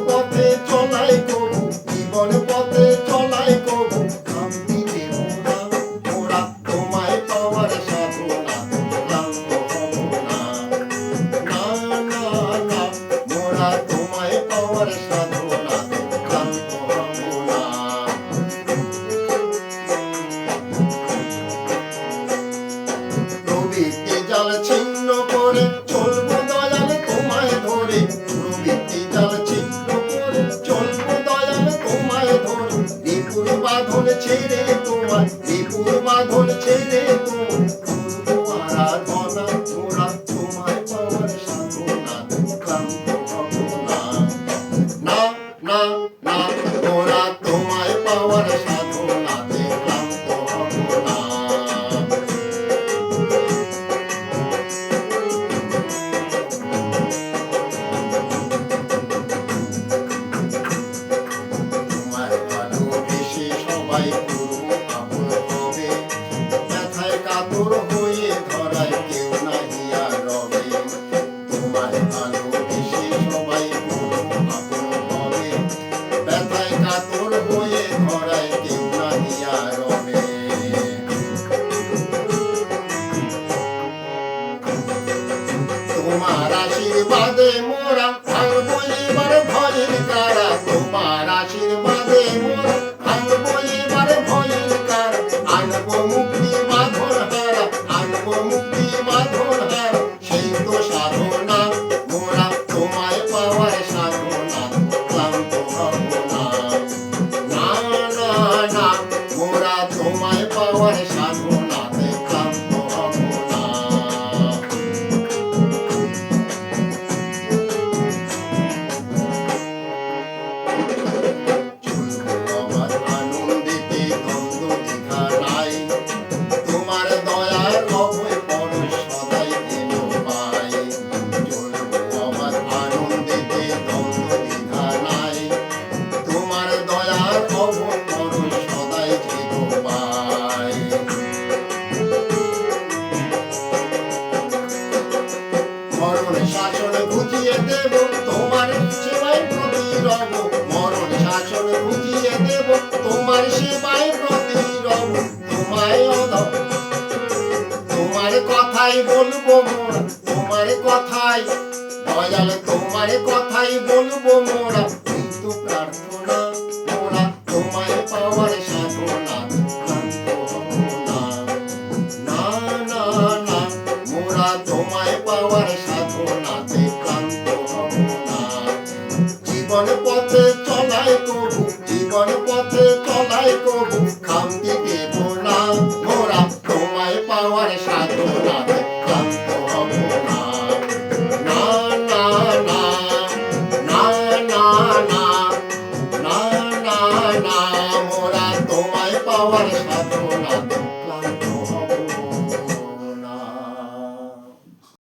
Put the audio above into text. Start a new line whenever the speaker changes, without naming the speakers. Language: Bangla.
পথে চলাই কবু, জীবন পথে চলাই কবু খামতি দেব না। মোরা তোমায় পাওয়ার সাধনাতে ক্লান্ত হব না। না না না, মোরা তোমায় পাওয়ার সাধনাতে ক্লান্ত হব না। প্রবৃত্তি জাল ছিন্ন করে চলবো দয়াল তোমায় ধরে, প্রবৃত্তি জাল ছিন্ন করে চলবো দয়াল তোমায় ধরে। রিপুর বাঁধন ছেড়ে তোমার, রিপুর বাঁধন ছেড়ে তোমার করবো আরাধনা। মোরা তোমায় পাওয়ার সাধনাতে ক্লান্ত হব না। না না না, মোরা তোমায় পাওয়ার সাধনাতে ক্লান্ত হব না। তোমার ভালোবেসে সবাই করবো আপন হবে, ব্যথায় কাতর হয়ে ধরায় কেউ নাহি আর রবে। তোমার ভালোবেসে সবাই করবো আপন হবে, ব্যথায় কাতর হয়ে ধরায় কেউ নাহি আর রবে। তোমার আশীর্বাদে মোরা ভাঙবো এবার ভয়ের কারা, তোমার আশীর্বাদে মোরা ভাঙবো এবার ভয়ের কারা। আনবো মুক্তি বাঁধন হারা, আনবো মুক্তি বাঁধন হারা, সেই তো সাধনা। মোরা তোমায় পাওয়ার সাধনা ক্লান্ত হব না। না না না, মোরা তোমায় পাওয়ার সাধনাতে ক্লান্ত হব না। আমার আনন্দেতে দ্বন্দ্ব দ্বিধা নাই, তোমার দয়ার অভয় পরশ সদাই যেন পাই। চলবো আমার আনন্দেতে দ্বন্দ্ব দ্বিধা নাই, তোমার দয়ার অভয় পরশ সদাই যেন পাই। মরণ শাসন বুঝিয়ে দেব তোমার সেবায় প্রতি রব, মরণ শাসন বুঝিয়ে দেব তোমার সেবায় প্রতি রব। তোমায় অধম তোমার কথাই বলবো মোরা, তোমার কথাই দয়াল তোমার কথাই বলবো মোরা। কিন্তু প্রার্থনা মোরা তোমায় পাওয়ার সাধনা ক্লান্ত হব না। না না না, মোরা তোমায় পাওয়ার সাধনাতে ক্লান্ত হব না। জীবন পথে চলাই কবু, জীবন পথে চলাই কবু খামতি দেব না। মোরা তোমায় পাওয়ার সাধনাতে ক্লান্ত হব না। না না না না না না না না না, মোরা তোমায় পাওয়ার